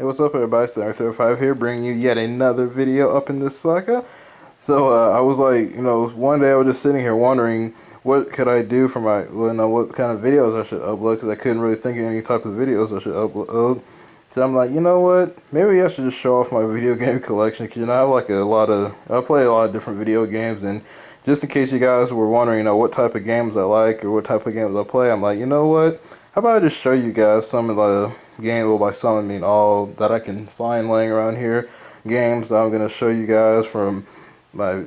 Hey, what's up, everybody? Star35 here, bringing you yet another video up in this sucker. So, I was like, one day I was just sitting here wondering what could I do for my, what kind of videos I should upload, because I couldn't really think of any type of videos I should upload. So I'm like, you know what? Maybe I should just show off my video game collection, because, I have like I play a lot of different video games, and just in case you guys were wondering, what type of games I like, or what type of games I play, I'm like, you know what? How about I just show you guys some of the game, well, by some I mean all that I can find laying around here, games that I'm gonna show you guys from my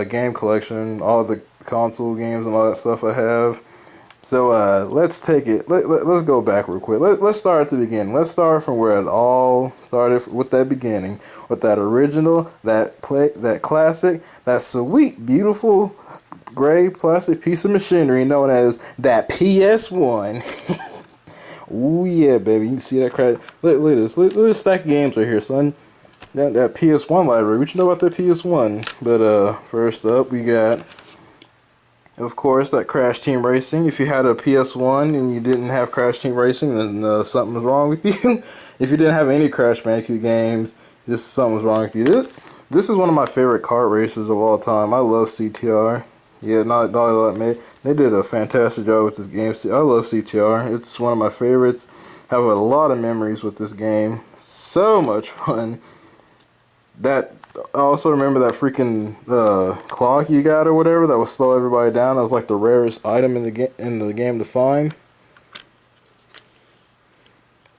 game collection, all the console games and all that stuff I have. So let's take it. Let's go back real quick. Let's start at the beginning. Let's start from where it all started, with that beginning, with that original, that classic, that sweet, beautiful gray plastic piece of machinery known as that PS1. Ooh yeah, baby! You can see that crack. Look at this. Look at this stack of games right here, son. That PS1 library. What you know about that PS1? But first up, we got, of course, that Crash Team Racing. If you had a PS1 and you didn't have Crash Team Racing, then something was wrong with you. If you didn't have any Crash Bandicoot games, just something was wrong with you. This is one of my favorite kart races of all time. I love CTR. Yeah, not made. They did a fantastic job with this game. I love CTR. It's one of my favorites. Have a lot of memories with this game. So much fun. I also remember that freaking clock you got or whatever that would slow everybody down. That was like the rarest item in the game to find.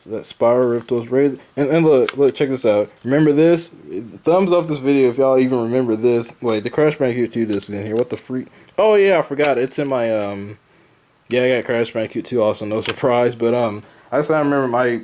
So that spiral ripped those raids. And look, check this out. Remember this? Thumbs up this video if y'all even remember this. Wait, the Crash Bandicoot 2 disc is in here. What the freak? Oh yeah, I forgot. It's in my yeah, I got Crash Bandicoot 2 also, no surprise. But I just remember my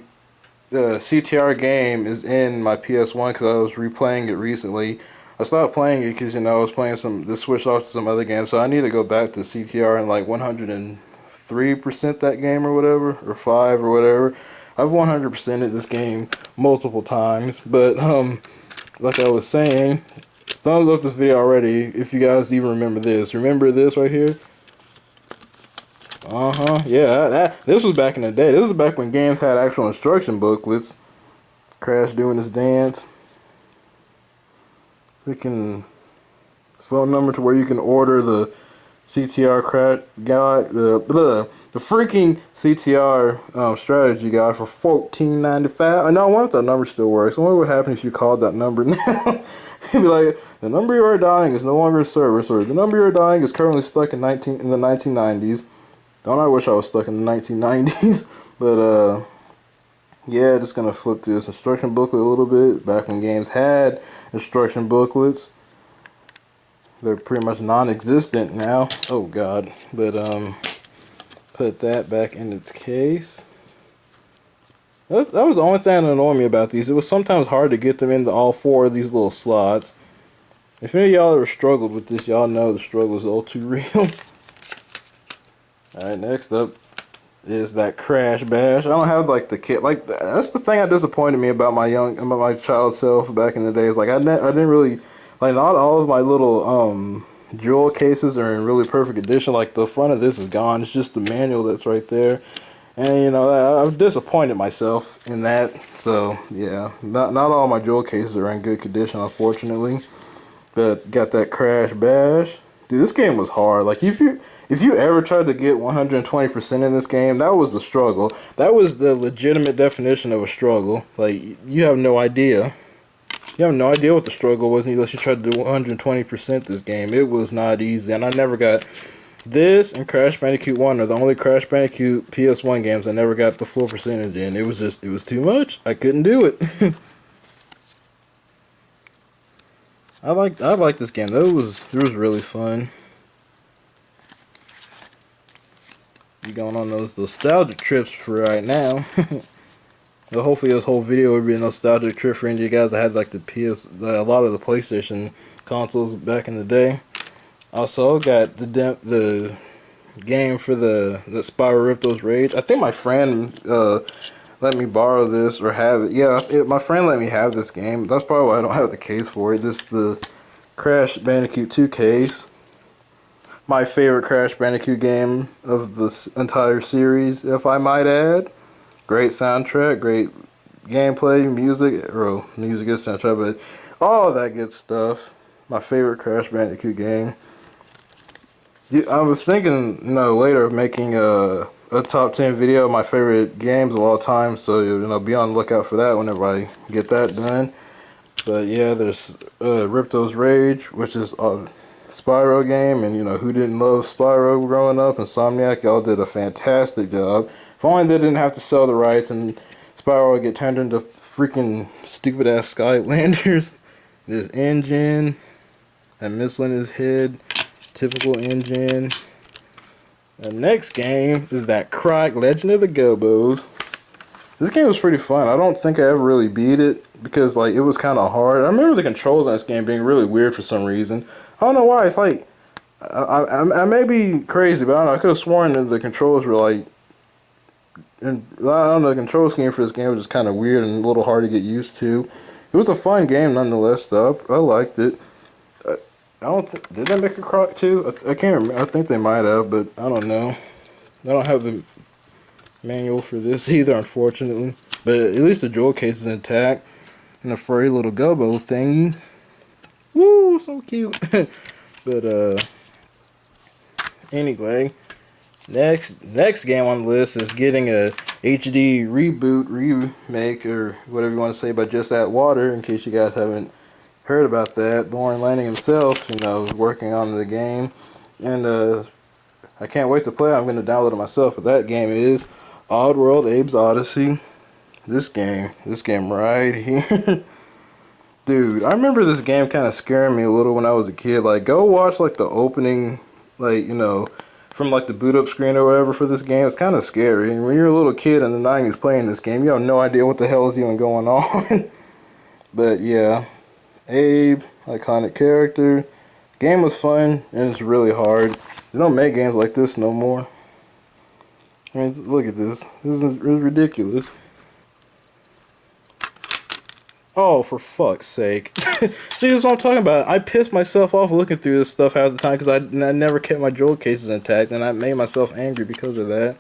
CTR game is in my PS1 because I was replaying it recently. I stopped playing it because I was playing this switched off to some other games, so I need to go back to CTR and like 103% that game or whatever, or 5 or whatever. I've 100%ed this game multiple times, but like I was saying, thumbs up this video already if you guys even remember this. Remember this right here? Yeah, this was back in the day. This was back when games had actual instruction booklets. Crash doing his dance. Freaking phone number to where you can order the CTR crash guide, the freaking CTR strategy guide for $14.95. I know. I wonder if that number still works. I wonder what happens if you called that number now. It'd be like, the number you are dialing is no longer in service, or the number you are dialing is currently stuck in the 1990s. Don't I wish I was stuck in the 1990s? But yeah, just gonna flip through this instruction booklet a little bit. Back when games had instruction booklets, they're pretty much non-existent now. Oh god. But put that back in its case. That was the only thing that annoyed me about these. It was sometimes hard to get them into all 4 of these little slots. If any of y'all ever struggled with this, y'all know the struggle is all too real. Alright, next up is that Crash Bash. I don't have like the kit. Like, that's the thing that disappointed me about my child self back in the days. Like, I didn't really, like, not all of my little jewel cases are in really perfect condition. Like, the front of this is gone. It's just the manual that's right there. And I've disappointed myself in that. So yeah, not all my jewel cases are in good condition, unfortunately. But got that Crash Bash. Dude, this game was hard. Like, if you ever tried to get 120% in this game, that was the struggle. That was the legitimate definition of a struggle. Like, you have no idea. You have no idea what the struggle was unless you tried to do 120% this game. It was not easy, and I never got this, and Crash Bandicoot 1 are the only Crash Bandicoot PS1 games I never got the full percentage in. It was too much. I couldn't do it. I like this game. It was really fun. You going on those nostalgic trips for right now. Well, hopefully this whole video will be a nostalgic trip for any of you guys that had like a lot of the PlayStation consoles back in the day. Also got the game for the Spiral Rip Those Rage. I think my friend let me borrow this or have it. Yeah, my friend let me have this game. That's probably why I don't have the case for it. This is the Crash Bandicoot 2 case. My favorite Crash Bandicoot game of the entire series, if I might add. Great soundtrack, great gameplay, music is central, but all that good stuff. My favorite Crash Bandicoot game. I was thinking, later of making a top 10 video of my favorite games of all time, so, be on the lookout for that whenever I get that done. But yeah, there's Ripto's Rage, which is a Spyro game, and who didn't love Spyro growing up? Insomniac, y'all did a fantastic job. If only they didn't have to sell the rights and Spyro would get turned into freaking stupid ass Skylanders. There's Engine, and missile in his head, typical Engine. The next game is that Crack Legend of the Gobos. This game was pretty fun. I don't think I ever really beat it because it was kind of hard. I remember the controls on this game being really weird for some reason. I don't know why. It's I may be crazy, but I don't know. I could have sworn that the controls were and I don't know. The control scheme for this game was just kind of weird and a little hard to get used to. It was a fun game nonetheless, though. I liked it. I don't. Did they make a Croc too? I can't remember. I think they might have, but I don't know. I don't have the manual for this either, unfortunately. But at least the jewel case is intact. And the furry little Gobo thingy. Woo, so cute. But anyway, next game on the list is getting a HD reboot, remake, or whatever you want to say about Just That Water, in case you guys haven't heard about that. Lauren Lanning himself, is working on the game. And I can't wait to play it. I'm going to download it myself. But that game is Oddworld, Abe's Odyssey. This game right here. Dude, I remember this game kind of scaring me a little when I was a kid. Go watch, the opening, from, the boot up screen or whatever for this game. It's kind of scary. And when you're a little kid in the 90s playing this game, you have no idea what the hell is even going on. But, yeah. Abe, iconic character. Game was fun, and it's really hard. They don't make games like this no more. I mean, look at this. This is ridiculous. Oh, for fuck's sake. See, this is what I'm talking about. I pissed myself off looking through this stuff half the time because I never kept my jewel cases intact, and I made myself angry because of that.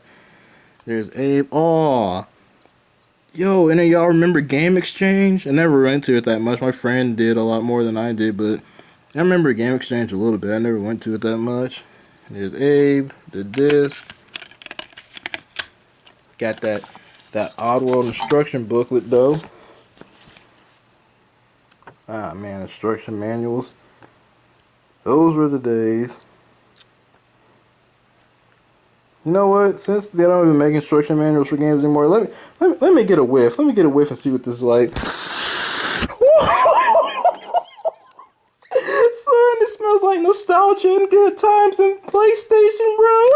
There's Abe. Aw. Yo, and then y'all remember Game Exchange? I never went to it that much. My friend did a lot more than I did, but I remember Game Exchange a little bit. I never went to it that much. There's Abe, the disc. Got that Oddworld instruction booklet, though. Ah, man, instruction manuals. Those were the days. You know what? Since they don't even make instruction manuals for games anymore, let me get a whiff. Let me get a whiff and see what this is like. Son, it smells like nostalgia and good times and PlayStation, bro.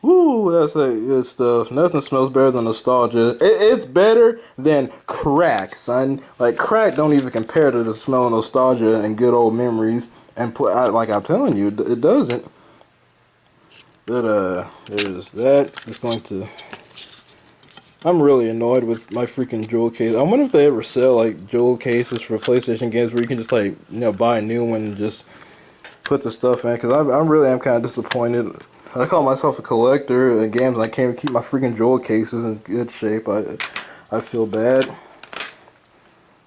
Ooh, that's good stuff. Nothing smells better than nostalgia. It's better than crack, son. Crack don't even compare to the smell of nostalgia and good old memories. And I'm telling you, it doesn't. But there's that. It's going to. I'm really annoyed with my freaking jewel case. I wonder if they ever sell jewel cases for PlayStation games where you can just buy a new one and just put the stuff in. Because I really am kind of disappointed. I call myself a collector of games and I can't even keep my freaking jewel cases in good shape. I feel bad.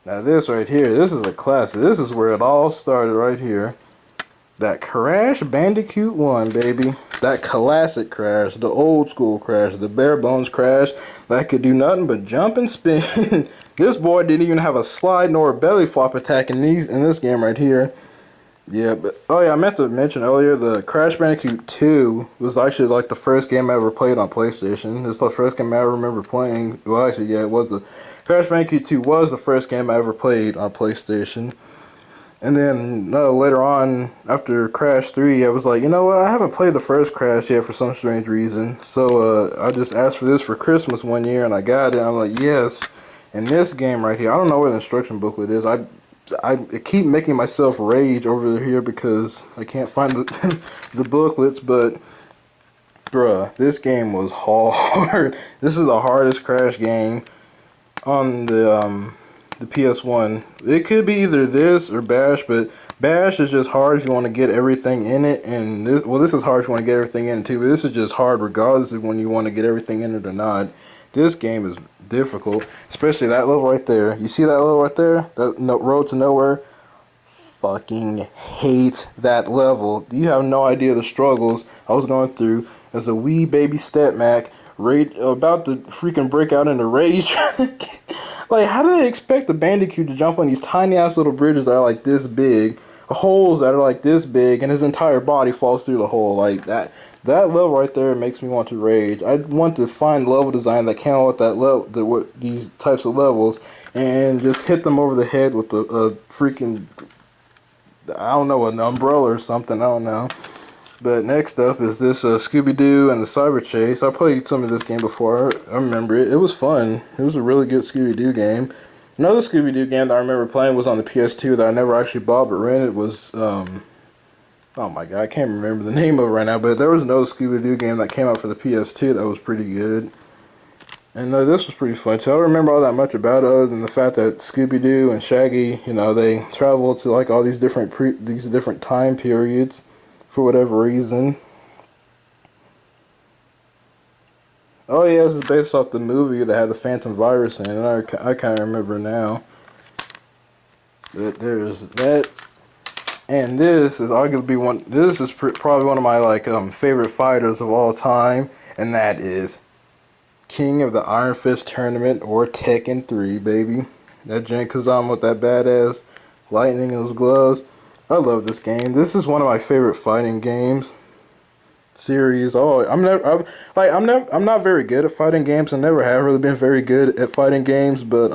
Now this right here, this is a classic. This is where it all started right here. That Crash Bandicoot 1, baby. That classic Crash, the old school Crash, the bare bones Crash that could do nothing but jump and spin. This boy didn't even have a slide nor a belly flop attack in this game right here. Yeah, but oh yeah, I meant to mention earlier, the Crash Bandicoot 2 was actually the first game I ever played on PlayStation. It's the first game I ever remember playing. Well, actually, yeah, it was Crash Bandicoot 2 was the first game I ever played on PlayStation. And then later on, after Crash 3, I was like, you know what, I haven't played the first Crash yet for some strange reason. So I just asked for this for Christmas one year, and I got it. I'm like, yes. And this game right here, I don't know where the instruction booklet is. I keep making myself rage over here because I can't find the booklets, but bruh, this game was hard. This is the hardest Crash game on the the PS1. It could be either this or Bash, but Bash is just hard if you want to get everything in it, and this is hard if you want to get everything in it too, but this is just hard regardless of when you want to get everything in it or not. This game is difficult, especially that level right there. You see that level right there? That road to nowhere? Fucking hate that level. You have no idea the struggles I was going through as a wee baby stepmac, about to freaking break out into rage. Like, how do they expect the Bandicoot to jump on these tiny ass little bridges that are like this big, holes that are like this big, and his entire body falls through the hole? Like that level right there makes me want to rage. I want to find level design that came out with that level, these types of levels, and just hit them over the head with a freaking, I don't know, an umbrella or something. I don't know. But next up is this Scooby-Doo and the Cyber Chase. I played some of this game before. I remember it. It was fun. It was a really good Scooby-Doo game. Another Scooby-Doo game that I remember playing was on the PS2 that I never actually bought but rented was, oh my god, I can't remember the name of it right now, but there was another Scooby-Doo game that came out for the PS2 that was pretty good. And this was pretty fun too. I don't remember all that much about it other than the fact that Scooby-Doo and Shaggy, you know, they travel to like all these different time periods for whatever reason. Oh yeah, this is based off the movie that had the Phantom Virus in it. I kind of remember now. But there's that, and this is arguably one. This is probably one of my like favorite fighters of all time, and that is King of the Iron Fist Tournament, or Tekken 3, baby. That Jin Kazama with that badass lightning in those gloves. I love this game. This is one of my favorite fighting games series. Oh, I'm not very good at fighting games. I never have really been very good at fighting games, but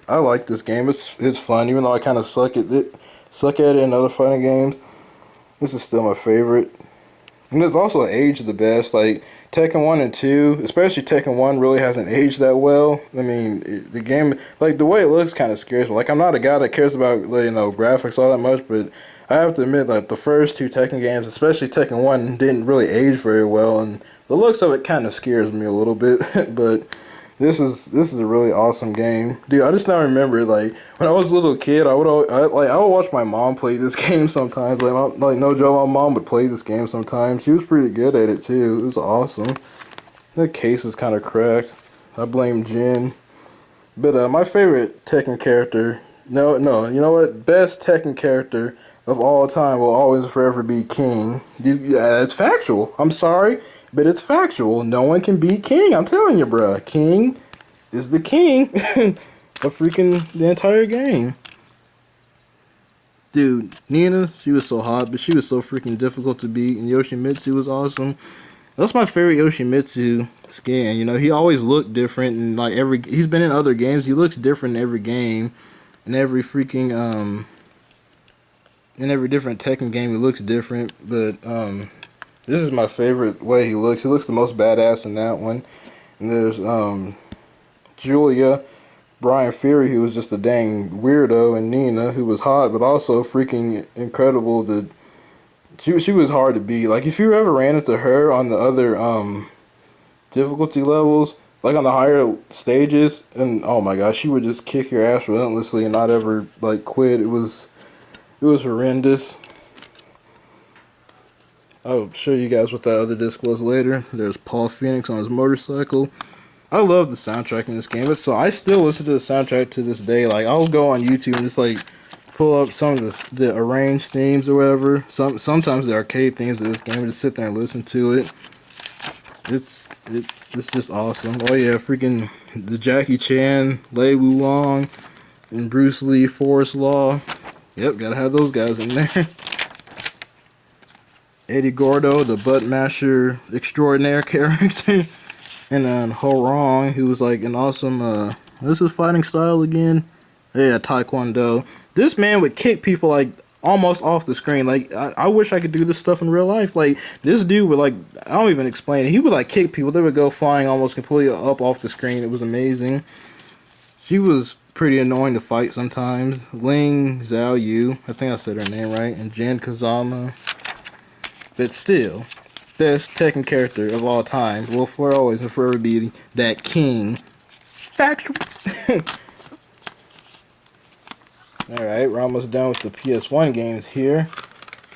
I like this game. It's fun, even though I kind of suck at it in other fighting games. This is still my favorite. And it's also aged the best. Like Tekken 1 and 2, especially Tekken 1 really hasn't aged that well. I mean, the game, like the way it looks kind of scares me. Like I'm not a guy that cares about, you know, graphics all that much, but I have to admit that the first two Tekken games, especially Tekken 1, didn't really age very well, and the looks of it kind of scares me a little bit. But this is a really awesome game, dude. I just now remember, like when I was a little kid, I would watch my mom play this game sometimes. Like no joke, my mom would play this game sometimes. She was pretty good at it too. It was awesome. The case is kind of cracked. I blame Jin. But my favorite Tekken character, no, you know what? Best Tekken character of all time will always forever be King. Yeah, it's factual. I'm sorry, but it's factual. No one can beat King. I'm telling you, bruh. King is the king of freaking the entire game. Dude, Nina, she was so hot, but she was so freaking difficult to beat. And Yoshimitsu was awesome. That's my favorite Yoshimitsu skin. You know, he always looked different, and like he's been in other games. He looks different in every game, in every freaking in every different Tekken game. He looks different, but this is my favorite way he looks. He looks the most badass in that one. And there's Julia, Brian Fury, who was just a dang weirdo, and Nina, who was hot but also freaking incredible. She was hard to beat. Like if you ever ran into her on the other difficulty levels, like on the higher stages, and oh my gosh, she would just kick your ass relentlessly and not ever like quit. It was horrendous. I'll show you guys what that other disc was later. There's Paul Phoenix on his motorcycle. I love the soundtrack in this game. So I still listen to the soundtrack to this day. Like I'll go on YouTube and just like pull up some of the arranged themes or whatever. Sometimes the arcade themes of this game, and just sit there and listen to it. It's just awesome. Oh yeah, freaking the Jackie Chan, Lei Wulong, and Bruce Lee, Forrest Law. Yep, gotta have those guys in there. Eddie Gordo, the butt masher extraordinaire character. And then Ho Rong, who was like an awesome, this is fighting style again? Yeah, Taekwondo. This man would kick people like almost off the screen. Like, I wish I could do this stuff in real life. Like, this dude would like, I don't even explain it. He would like kick people. They would go flying almost completely up off the screen. It was amazing. She was pretty annoying to fight sometimes. Ling Xiao Yu, I think I said her name right, and Jin Kazama. But still, best Tekken character of all time will for always and forever be that King. Factual. Alright, we're almost done with the PS1 games here.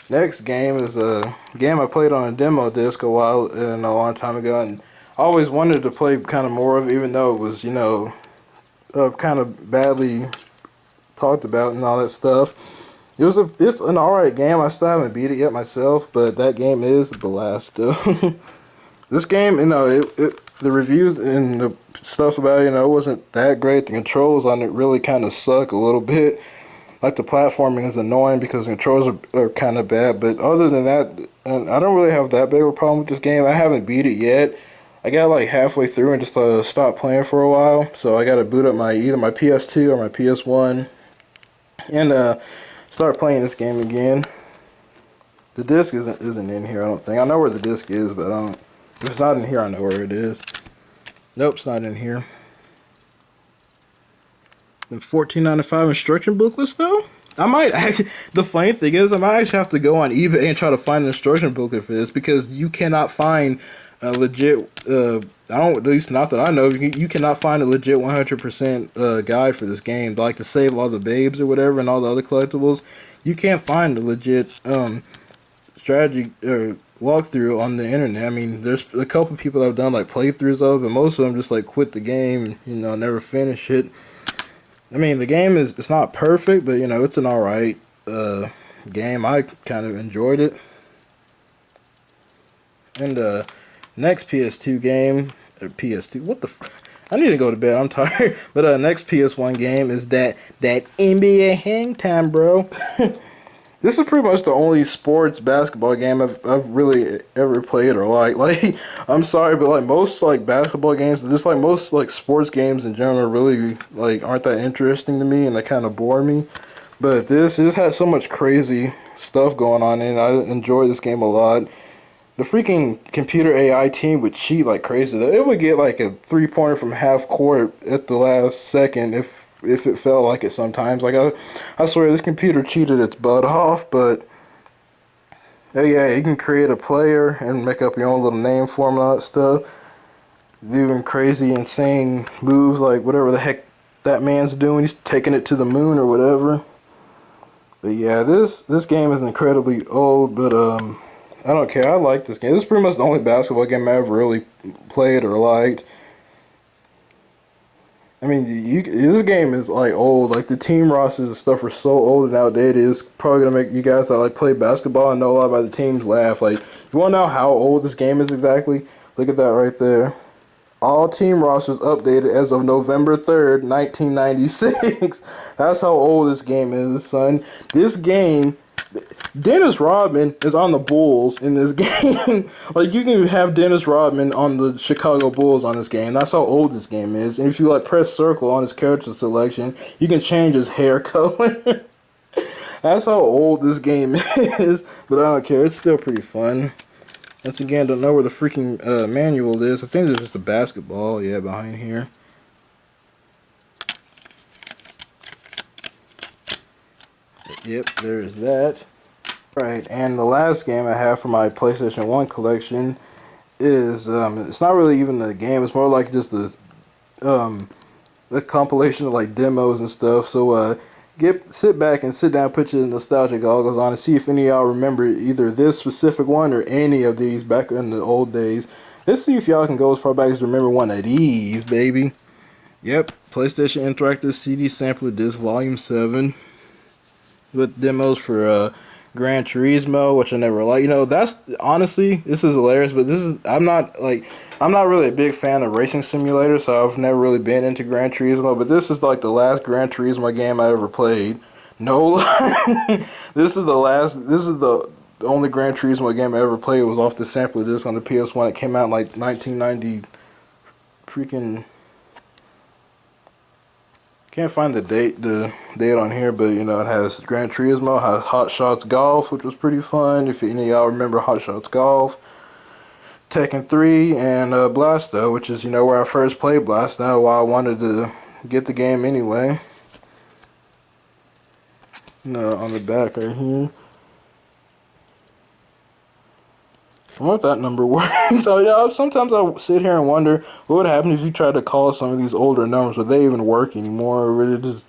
Next game is a game I played on a demo disc a long time ago, and I always wanted to play kind of more of it, even though it was, you know, kind of badly talked about and all that stuff. It's an alright game. I still haven't beat it yet myself, but that game is a blast still. This game, you know, the reviews and the stuff about it, you know, it wasn't that great. The controls on it really kind of suck a little bit. Like, the platforming is annoying because the controls are kind of bad. But other than that, I don't really have that big of a problem with this game. I haven't beat it yet. I got like halfway through and just stopped playing for a while. So I got to boot up either my PS2 or my PS1 and start playing this game again. The disc isn't in here, I don't think. I know where the disc is, but I don't. If it's not in here, I know where it is. Nope, it's not in here. The $14.95 instruction booklets, though? I might actually. The funny thing is, I might actually have to go on eBay and try to find an instruction booklet for this, because you cannot find a legit. At least not that I know. You cannot find a legit 100% guide for this game. Like to save all the babes or whatever and all the other collectibles. You can't find a legit strategy walkthrough on the internet. I mean, there's a couple people that have done like playthroughs of it, but most of them just like quit the game and, you know, never finish it. I mean, the game it's not perfect, but you know, it's an alright game. I kind of enjoyed it. And next PS2 game, or PS2, what the I need to go to bed, I'm tired. But next PS1 game is that NBA Hang Time, bro. This is pretty much the only sports basketball game I've really ever played or liked. Like, I'm sorry, but like most like basketball games, just like most like sports games in general, really like aren't that interesting to me, and they kind of bore me. But this has so much crazy stuff going on, and I enjoy this game a lot. The freaking computer AI team would cheat like crazy. It would get like a 3-pointer from half court at the last second if it felt like it sometimes. Like, I swear this computer cheated its butt off. But yeah, you can create a player and make up your own little name for him and all that stuff. Doing crazy, insane moves like whatever the heck that man's doing. He's taking it to the moon or whatever. But yeah, this game is incredibly old, but I don't care. I like this game. This is pretty much the only basketball game I ever really played or liked. I mean, this game is like old. Like, the team rosters and stuff are so old and outdated. It's probably gonna make you guys that like play basketball and know a lot about the teams laugh. Like, you wanna know how old this game is exactly? Look at that right there. All team rosters updated as of November 3rd, 1996. That's how old this game is, son. This game. Dennis Rodman is on the Bulls in this game. Like, you can have Dennis Rodman on the Chicago Bulls on this game. That's how old this game is. And if you like press circle on his character selection, you can change his hair color. That's how old this game is. But I don't care. It's still pretty fun. Once again, don't know where the freaking manual is. I think there's just a basketball, yeah, behind here. Yep, there's that. Right, and the last game I have for my PlayStation 1 collection is, it's not really even a game, it's more like just a compilation of like demos and stuff. So sit back and sit down, put your nostalgia goggles on, and see if any of y'all remember either this specific one or any of these back in the old days. Let's see if y'all can go as far back as to remember one of these, baby. Yep, PlayStation Interactive CD Sampler Disc Volume 7. With demos for Gran Turismo, which I never liked. You know, that's honestly, this is hilarious, but I'm not really a big fan of racing simulators, so I've never really been into Gran Turismo. But this is like the last Gran Turismo game I ever played. No lie. This is the only Gran Turismo game I ever played. It was off the sampler disc on the PS1. It came out in like 1990 freaking. Can't find the date on here, but you know, it has Gran Turismo, has Hot Shots Golf, which was pretty fun. If any of y'all remember Hot Shots Golf, Tekken 3, and Blasto, which is, you know, where I first played Blasto, why I wanted to get the game anyway. You know, on the back right here. I wonder if that number works. So, you know, sometimes I sit here and wonder what would happen if you tried to call some of these older numbers. Would they even work anymore? Or would it just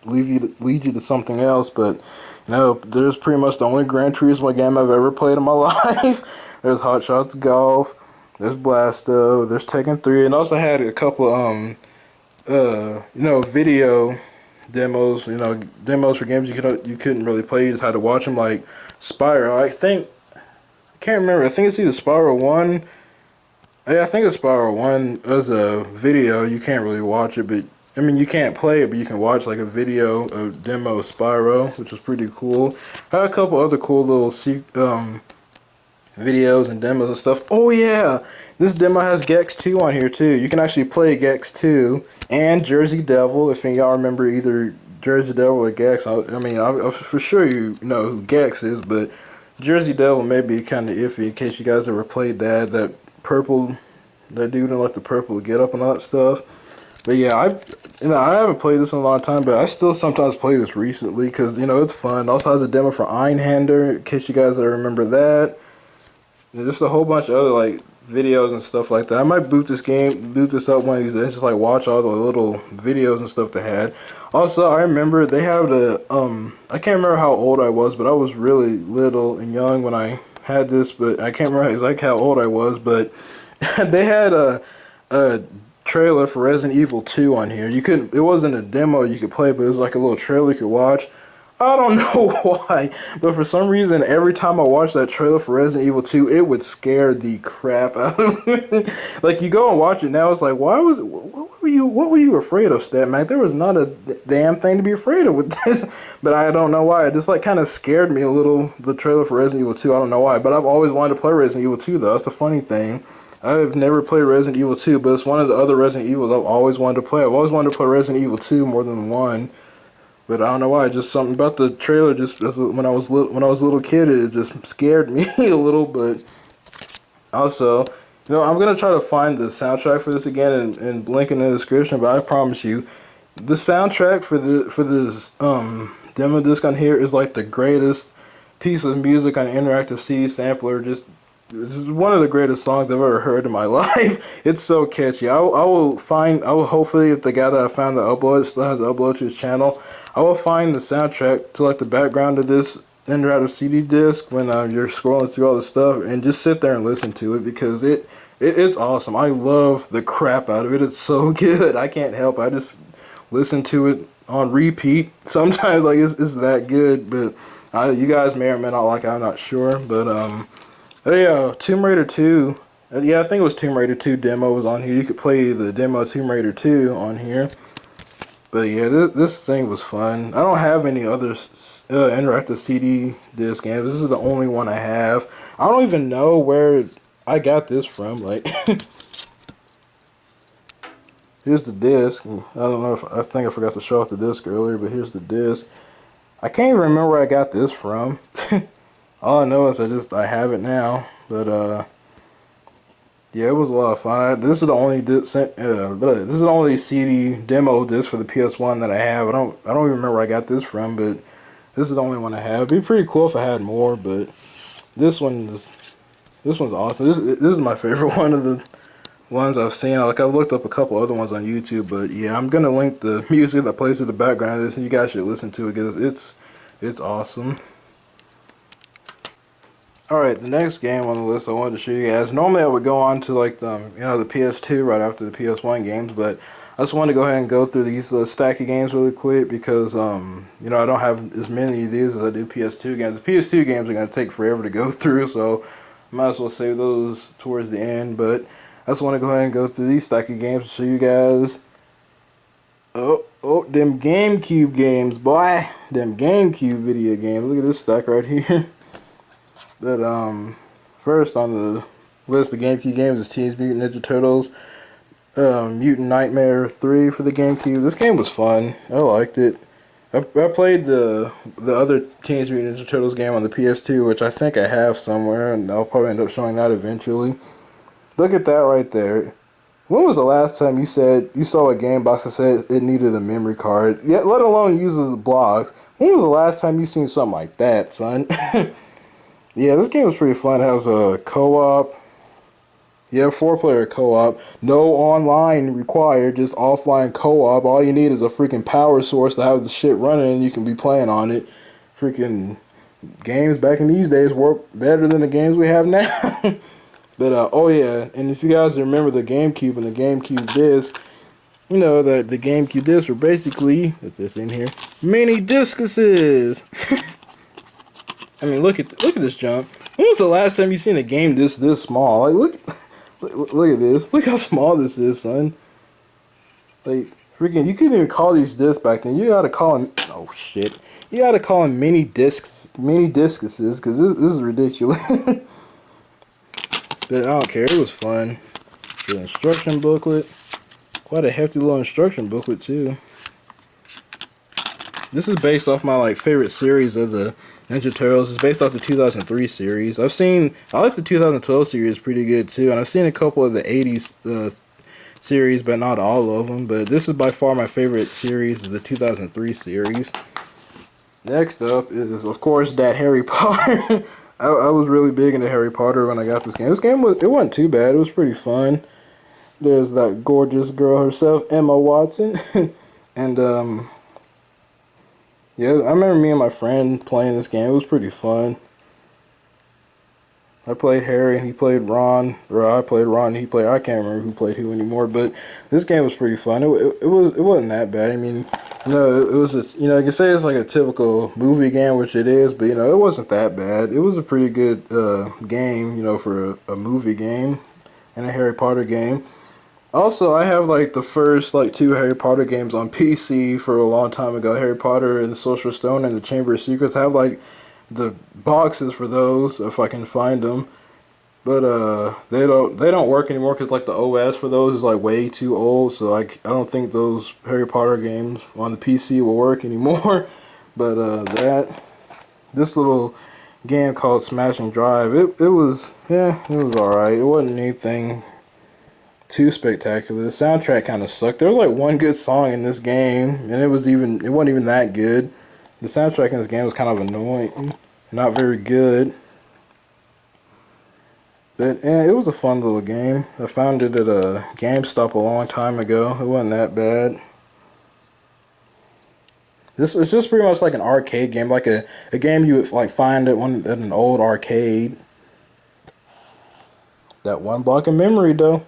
lead you to something else. But there's pretty much the only Gran Turismo game I've ever played in my life. There's Hot Shots Golf, there's Blasto, there's Tekken 3, and also had a couple video demos. Demos for games you couldn't really play. You just had to watch them, like Spyro. I can't remember. I think it's either Spyro 1. Yeah, I think it's Spyro 1 as a video. You can't really watch it, but I mean, you can't play it, but you can watch like a video, a demo of Spyro, which was pretty cool. I had a couple other cool little videos and demos and stuff. Oh yeah, this demo has Gex 2 on here too. You can actually play Gex 2 and Jersey Devil, if y'all remember either Jersey Devil or Gex. I mean, for sure you know who Gex is, but Jersey Devil may be kind of iffy in case you guys ever played that dude in like the purple get up and all that stuff. But yeah, I haven't played this in a long time, but I still sometimes play this recently because it's fun. Also has a demo for Einhander, in case you guys remember that. And just a whole bunch of other like videos and stuff like that. I might boot this up one of these days, just like watch all the little videos and stuff they had. Also, I remember they have I can't remember how old I was, but I was really little and young when I had this, but I can't remember exactly how old I was, but they had a trailer for Resident Evil 2 on here. It wasn't a demo you could play, but it was like a little trailer you could watch. I don't know why, but for some reason, every time I watched that trailer for Resident Evil 2, it would scare the crap out of me. Like, you go and watch it now, it's like, what were you afraid of, Statman? There was not a damn thing to be afraid of with this, but I don't know why. It just, like, kind of scared me a little, the trailer for Resident Evil 2, I don't know why, but I've always wanted to play Resident Evil 2, though. That's the funny thing. I've never played Resident Evil 2, but it's one of the other Resident Evils I've always wanted to play. I've always wanted to play Resident Evil 2 more than 1. But I don't know why. Just something about the trailer. Just when I was a little kid, it just scared me a little. But also, I'm gonna try to find the soundtrack for this again and link in the description. But I promise you, the soundtrack for this demo disc on here is like the greatest piece of music on an interactive CD sampler. This is one of the greatest songs I've ever heard in my life. It's so catchy. I will hopefully, if the guy that I found that uploaded still has upload to his channel, I will find the soundtrack to like the background of this interactive CD disc when you're scrolling through all the stuff, and just sit there and listen to it because it's awesome. I love the crap out of it. It's so good. I can't help it. I just listen to it on repeat. Sometimes like it's that good, but you guys may or may not like it. I'm not sure, but yeah, Tomb Raider 2. Yeah, I think it was Tomb Raider 2 demo was on here. You could play the demo Tomb Raider 2 on here. But yeah, this thing was fun. I don't have any other interactive CD disc games. This is the only one I have. I don't even know where I got this from. Like, here's the disc. I don't know I think I forgot to show off the disc earlier, but here's the disc. I can't even remember where I got this from. All I know is I have it now. But yeah, it was a lot of fun. This is the only CD demo disc for the PS1 that I have. I don't even remember where I got this from, but this is the only one I have. It'd be pretty cool if I had more, but this one's awesome. This is my favorite one of the ones I've seen. Like, I've looked up a couple other ones on YouTube, but yeah, I'm gonna link the music that plays in the background of this, and you guys should listen to it because it's awesome. Alright, the next game on the list I wanted to show you guys. Normally I would go on to like the PS2 right after the PS1 games, but I just wanted to go ahead and go through these stack of games really quick because I don't have as many of these as I do PS2 games. The PS2 games are going to take forever to go through, so I might as well save those towards the end. But I just want to go ahead and go through these stack of games to show you guys. Oh, them GameCube games, boy. Them GameCube video games. Look at this stack right here. But first on the list of GameCube games is Teenage Mutant Ninja Turtles Mutant Nightmare 3 for the GameCube. This game was fun. I liked it. I played the other Teenage Mutant Ninja Turtles game on the PS2, which I think I have somewhere, and I'll probably end up showing that eventually. Look at that right there. When was the last time you said you saw a game box that said it needed a memory card, yet let alone uses blocks? When was the last time you seen something like that, son? Yeah, this game was pretty fun. It has a co-op. Yeah, 4-player co-op. No online required, just offline co-op. All you need is a freaking power source to have the shit running and you can be playing on it. Freaking games back in these days work better than the games we have now. But, oh yeah, and if you guys remember the GameCube and the GameCube disc, you know that the GameCube discs were basically, what's this in here? Mini discuses! I mean, look at this jump. When was the last time you seen a game this small? Like, look at this. Look how small this is, son. Like, freaking, you couldn't even call these discs back then. You gotta call them, oh shit. You gotta call them mini discuses, because this is ridiculous. But I don't care, it was fun. The instruction booklet. Quite a hefty little instruction booklet, too. This is based off my, like, favorite series of the Ninja Turtles. It's based off the 2003 series. I like the 2012 series pretty good, too. And I've seen a couple of the 80s series, but not all of them. But this is by far my favorite series of the 2003 series. Next up is, of course, that Harry Potter. I was really big into Harry Potter when I got this game. This game wasn't too bad. It was pretty fun. There's that gorgeous girl herself, Emma Watson. And, yeah, I remember me and my friend playing this game. It was pretty fun. I played Harry and he played Ron. Or I played Ron and he played... I can't remember who played who anymore. But this game was pretty fun. It wasn't that bad. I mean, it was you know, you can say it's like a typical movie game, which it is. But, you know, it wasn't that bad. It was a pretty good game, you know, for a movie game and a Harry Potter game. Also, I have, like, the first, like, 2 Harry Potter games on PC for a long time ago. Harry Potter and the Sorcerer's Stone and the Chamber of Secrets. I have, like, the boxes for those, if I can find them. But, they don't work anymore because, like, the OS for those is, like, way too old. So, like, I don't think those Harry Potter games on the PC will work anymore. But, this little game called Smashing Drive, it was alright. It wasn't anything too spectacular. The soundtrack kind of sucked. There was like one good song in this game, and it wasn't even that good. The soundtrack in this game was kind of annoying, not very good. But it was a fun little game. I found it at a GameStop a long time ago. It wasn't that bad. This is just pretty much like an arcade game, like a game you would like find at an old arcade. That one block of memory though.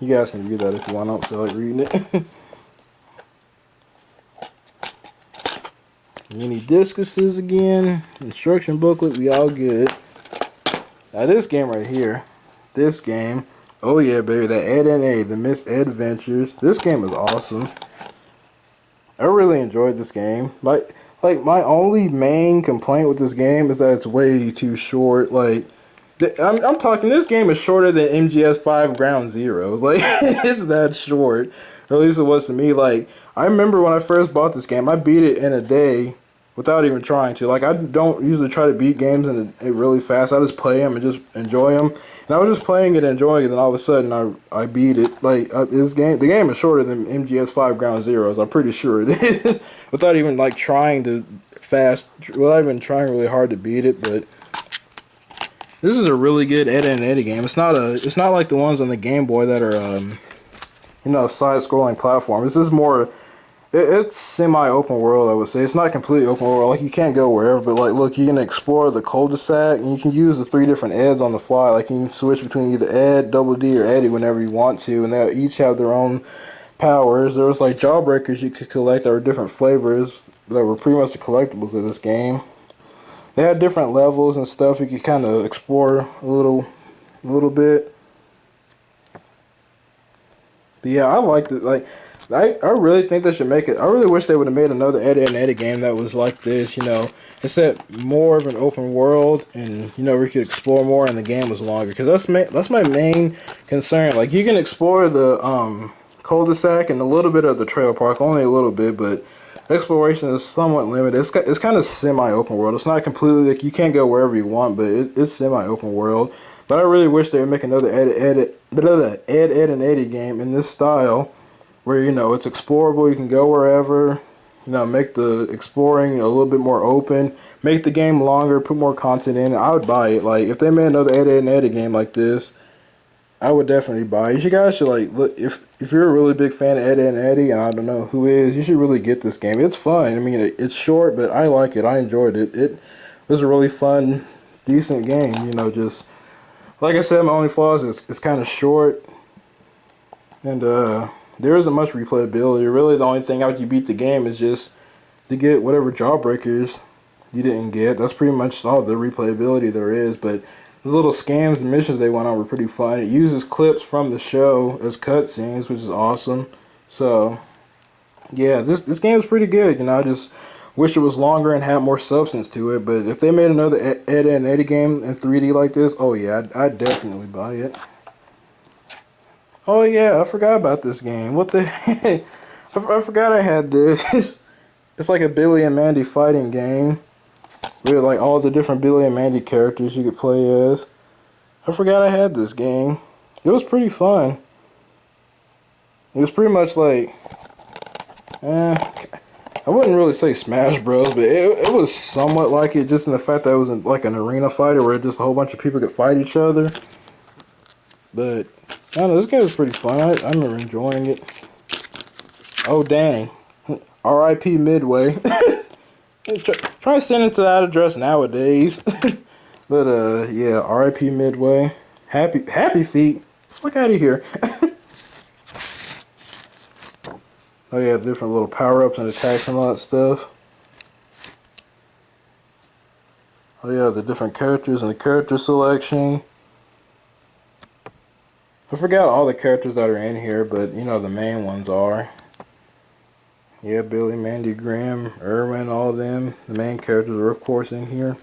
You guys can read that if you want. I don't feel like reading it. Mini discuses again. Instruction booklet. We all good. Now this game right here. This game. Oh yeah, baby. That Ed and A. The Misadventures. This game is awesome. I really enjoyed this game. My only main complaint with this game is that it's way too short. Like, I'm talking, this game is shorter than MGS5 Ground Zeroes. Like, it's that short. Or at least it was to me. Like, I remember when I first bought this game, I beat it in a day without even trying to. Like, I don't usually try to beat games in really fast. I just play them and just enjoy them. And I was just playing it and enjoying it, and all of a sudden I beat it. Like, the game is shorter than MGS5 Ground Zeroes. I'm pretty sure it is. Without even, like, without even trying really hard to beat it, but this is a really good Eddy and Eddy game. It's not like the ones on the Game Boy that are you know, side-scrolling platform. This is more, it's semi-open world, I would say. It's not completely open world. Like, you can't go wherever, but like, look, you can explore the cul-de-sac, and you can use the 3 different Eds on the fly. Like, you can switch between either Ed, Double D, or Eddy whenever you want to, and they each have their own powers. There was like jawbreakers you could collect that were different flavors that were pretty much the collectibles of this game. They had different levels and stuff you could kind of explore a little bit. But yeah, I liked it. Like, I really think they should make it. I really wish they would have made another Eddy and Eddy game that was like this, you know. Except more of an open world, and, you know, we could explore more and the game was longer. Because that's my main concern. Like, you can explore the cul-de-sac and a little bit of the trail park, only a little bit, but exploration is somewhat limited. It's kind of semi-open world. It's not completely, like, you can't go wherever you want, but it's semi-open world. But I really wish they would make another Ed and Eddy game in this style, where, you know, it's explorable. You can go wherever. You know, make the exploring a little bit more open, make the game longer, put more content in it. I would buy it. Like, if they made another Eddy and Eddy game like this, I would definitely buy it. You guys should, like, look, if you're a really big fan of Eddy and Eddy, and I don't know who is, you should really get this game. It's fun. I mean, it's short, but I like it. I enjoyed it. It was a really fun, decent game. You know, just, like I said, my only flaw is it's kind of short, and there isn't much replayability. Really, the only thing after you beat the game is just to get whatever jawbreakers you didn't get. That's pretty much all the replayability there is, but the little scams and missions they went on were pretty fun. It uses clips from the show as cutscenes, which is awesome. So, yeah, this game is pretty good. You know, I just wish it was longer and had more substance to it. But if they made another Eddy and Eddy game in 3D like this, oh yeah, I'd definitely buy it. Oh yeah, I forgot about this game. What the heck? I forgot I had this. It's like a Billy and Mandy fighting game. With like all the different Billy and Mandy characters you could play as. I forgot I had this game. It was pretty fun. It was pretty much like, I wouldn't really say Smash Bros, but it was somewhat like it, just in the fact that it was like an arena fighter where just a whole bunch of people could fight each other. But I don't know, this game was pretty fun. I remember enjoying it. Oh dang, R.I.P. Midway. Try sending to that address nowadays. But yeah, R.I.P. Midway. Happy Feet. Fuck out of here. Oh yeah, different little power-ups and attacks and all that stuff. Oh yeah, the different characters and the character selection. I forgot all the characters that are in here, but you know the main ones are. Yeah, Billy, Mandy, Graham, Irwin, all of them. The main characters are of course in here.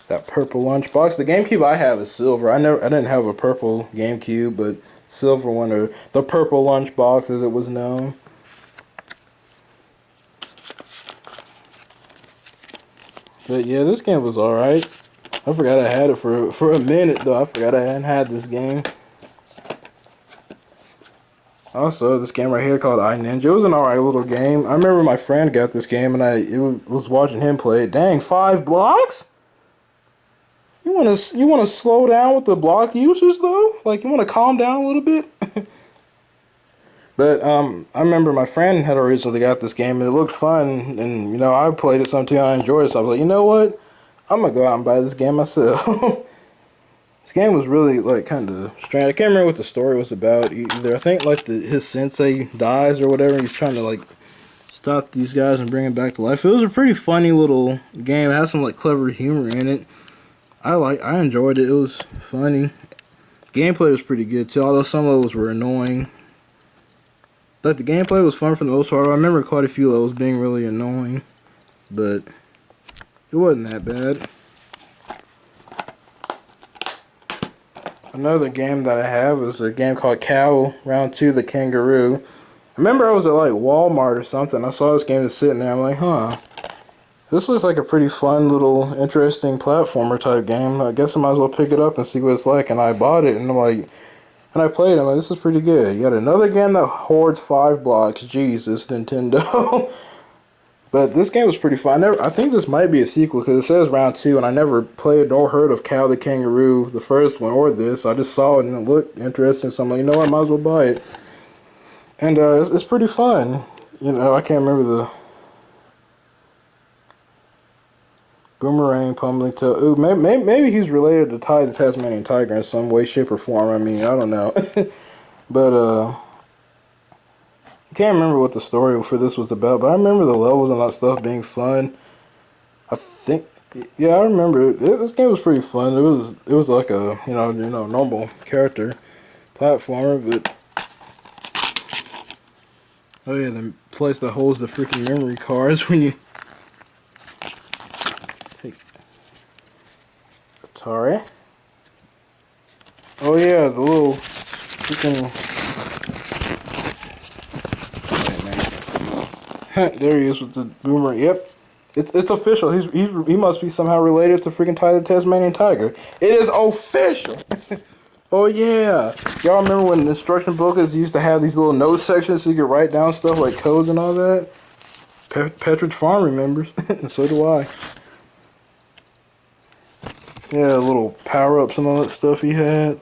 That purple lunchbox. The GameCube I have is silver. I didn't have a purple GameCube, but silver one, or the purple lunchbox as it was known. But yeah, this game was alright. I forgot I had it for a minute though. I forgot I hadn't had this game. Also, this game right here called iNinja. It was an alright little game. I remember my friend got this game and I was watching him play it. Dang, 5 blocks? You wanna slow down with the block usage though? Like you wanna calm down a little bit? But I remember my friend had originally got this game and it looked fun, and you know I played it some too and I enjoyed it. So I was like, you know what? I'm gonna go out and buy this game myself. This game was really like kind of strange. I can't remember what the story was about either. I think like his sensei dies or whatever. And he's trying to like stop these guys and bring them back to life. It was a pretty funny little game. It had some like clever humor in it. I enjoyed it. It was funny. Gameplay was pretty good too, although some levels were annoying. Like the gameplay was fun for the most part. I remember quite a few levels being really annoying, but it wasn't that bad. Another game that I have is a game called Cow Round 2 the Kangaroo. I remember I was at like Walmart or something. I saw this game just sitting there. I'm like, huh. This looks like a pretty fun little interesting platformer type game. I guess I might as well pick it up and see what it's like. And I bought it and I'm like, and I played it. I'm like, this is pretty good. You got another game that hoards 5 blocks. Jesus, Nintendo. But this game was pretty fun. I think this might be a sequel because it says round 2, and I never played nor heard of Cow the Kangaroo, the first one, or this. I just saw it and it looked interesting, so I'm like, you know what, I might as well buy it. And it's pretty fun. You know, I can't remember the Boomerang, Pummeling Tail. Ooh, maybe he's related to Ty the Tasmanian Tiger in some way, shape, or form. I mean, I don't know. But I can't remember what the story for this was about, but I remember the levels and that stuff being fun. I think, yeah, I remember it. This game was pretty fun. It was like a you know normal character platformer, but oh yeah, the place that holds the freaking memory cards when you take Atari. Oh yeah, the little freaking. There he is with the boomerang. Yep, it's official. He must be somehow related to freaking Ty the Tasmanian Tiger. It is official. Oh yeah, y'all remember when the instruction booklets used to have these little note sections so you could write down stuff like codes and all that? Petridge Farm remembers, and so do I. Yeah, little power-ups and all that stuff he had.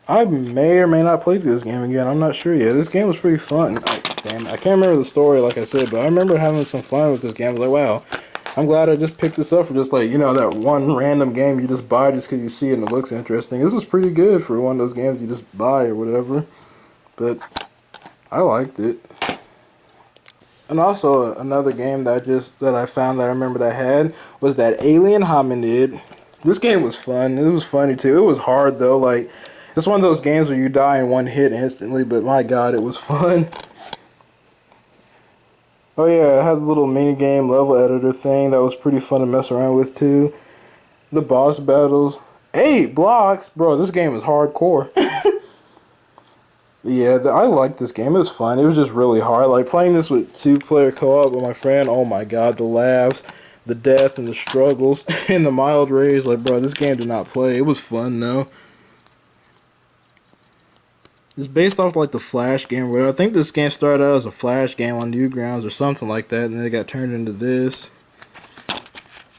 I may or may not play through this game again. I'm not sure yet. This game was pretty fun. Damn, I can't remember the story, like I said, but I remember having some fun with this game. I was like, wow, I'm glad I just picked this up for just like, you know, that one random game you just buy just because you see it and it looks interesting. This was pretty good for one of those games you just buy or whatever. But I liked it. And also another game that I found that I remember that I had was that Alien Hominid. This game was fun. It was funny too. It was hard though. Like, it's one of those games where you die in one hit instantly, but my god, it was fun. Oh yeah, I had a little mini game level editor thing that was pretty fun to mess around with too. The boss battles. 8 blocks? Bro, this game is hardcore. Yeah, I liked this game. It was fun. It was just really hard. Like, playing this with 2-player co-op with my friend, oh my god, the laughs, the death, and the struggles, and the mild rage. Like, bro, this game did not play. It was fun, though. It's based off, like, the Flash game. Where I think this game started out as a Flash game on Newgrounds or something like that, and then it got turned into this.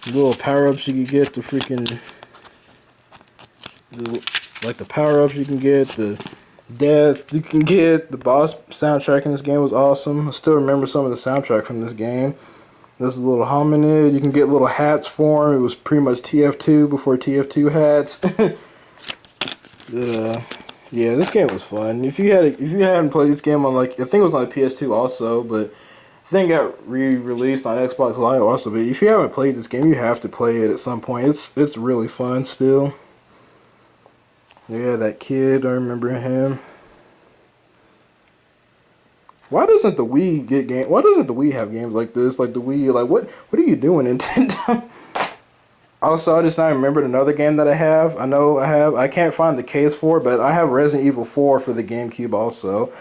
The little power-ups you could get, the freaking... like, the power-ups you can get, the... death you can get. The boss soundtrack in this game was awesome. I still remember some of the soundtrack from this game. This is a little Hominid. You can get little hats for him. It was pretty much TF2 before TF2 hats. Yeah, this game was fun. If you hadn't played this game on, like, I think it was on the PS2 also, but I think it got re-released on Xbox Live also. But if you haven't played this game, you have to play it at some point. It's really fun still. Yeah, that kid, I remember him. Why doesn't the Wii get game? Why doesn't the Wii have games like this? Like the Wii, like what are you doing, Nintendo? Also, I just now remembered another game that I have. I know I have. I can't find the case for it, but I have Resident Evil 4 for the GameCube also.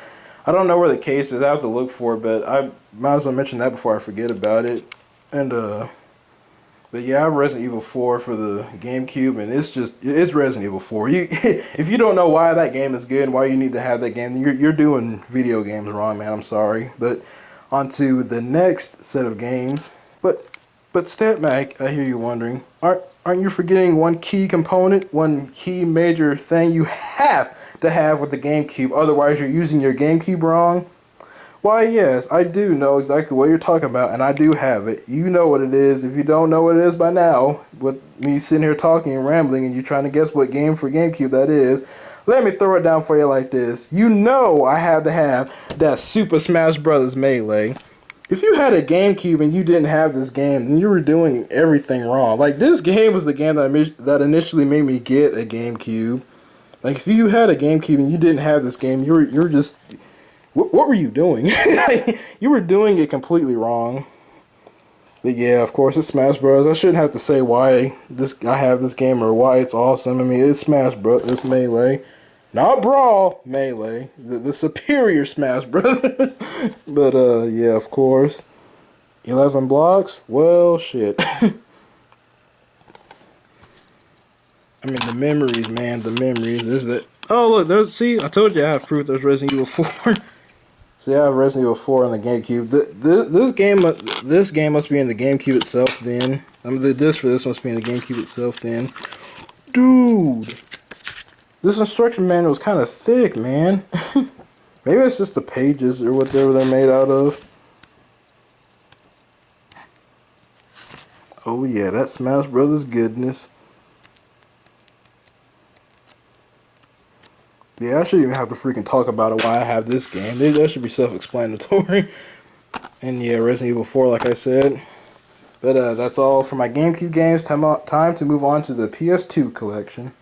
I don't know where the case is. I have to look for it, but I might as well mention that before I forget about it. And but yeah, I have Resident Evil 4 for the GameCube, and it's Resident Evil 4. If you don't know why that game is good and why you need to have that game, you're doing video games wrong, man. I'm sorry. But on to the next set of games. But StatMac, I hear you wondering, aren't you forgetting one key component, one key major thing you have to have with the GameCube? Otherwise, you're using your GameCube wrong. Why, yes, I do know exactly what you're talking about, and I do have it. You know what it is. If you don't know what it is by now, with me sitting here talking and rambling, and you trying to guess what game for GameCube that is, let me throw it down for you like this. You know I have to have that Super Smash Bros. Melee. If you had a GameCube and you didn't have this game, then you were doing everything wrong. Like, this game was the game that initially made me get a GameCube. Like, if you had a GameCube and you didn't have this game, you were just... What were you doing? You were doing it completely wrong. But yeah, of course, it's Smash Bros. I shouldn't have to say why I have this game or why it's awesome. I mean, it's Smash Bros. It's Melee. Not Brawl, Melee. The superior Smash Bros. But, yeah, of course. 11 blocks? Well, shit. I mean, the memories, man. The memories. There's that. Oh, look. See, I told you I have proof there's Resident Evil 4. See, I have Resident Evil 4 on the GameCube. This game must be in the GameCube itself then. The disc for this must be in the GameCube itself then. Dude! This instruction manual is kind of thick, man. Maybe it's just the pages or whatever they're made out of. Oh yeah, that Smash Brothers goodness. Yeah, I shouldn't even have to freaking talk about it why I have this game. That should be self-explanatory. And yeah, Resident Evil 4, like I said. But that's all for my GameCube games. Time to move on to the PS2 collection.